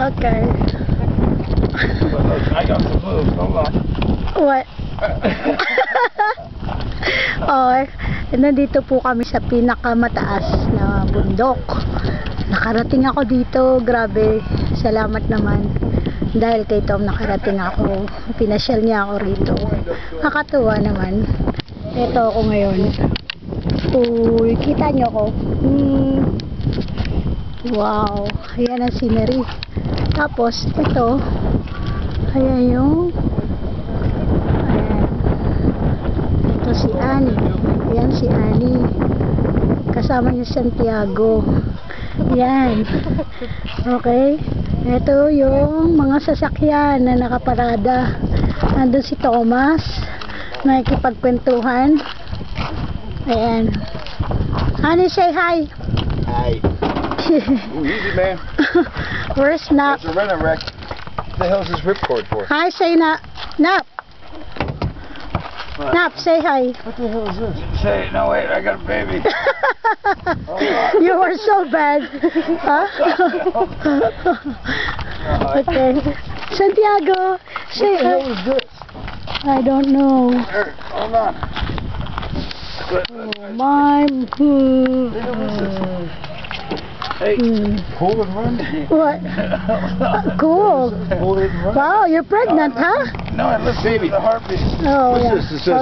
Okay. I got to move. Hold on. What? Oh, nandito po kami sa pinakamataas na bundok. Nakarating ako dito, grabe. Salamat naman. Dahil kay Tom nakarating ako. Pinasyal niya ako rito. Nakakatuwa naman. Ito ako ngayon. Uy, kita niyo ako. Wow, ayan ang scenery. Tapos, ito. Ayan yung ito si Annie. Ayan si Annie. Kasama niya Santiago. Ayan. Okay. Ito yung mga sasakyan na nakaparada. Nandun si Thomas. Nakikipagkwentuhan. Ayan. Annie, say hi. Hi. Ooh, easy, man. Where's Nap? That's a rental wreck. What the hell is this ripcord for? Hi, say Nap. Nap. Nap, say hi. What the hell is this? Say, no, wait, I got a baby. You are so bad. Huh? Okay. Santiago, say What the hell hi. is this? I don't know. Here, hold on. Oh, my. Hey, pull and run. What? Cool. Pull it and run. Wow, you're pregnant, huh? No, let's see the heartbeat. Oh, What's yeah. this? It says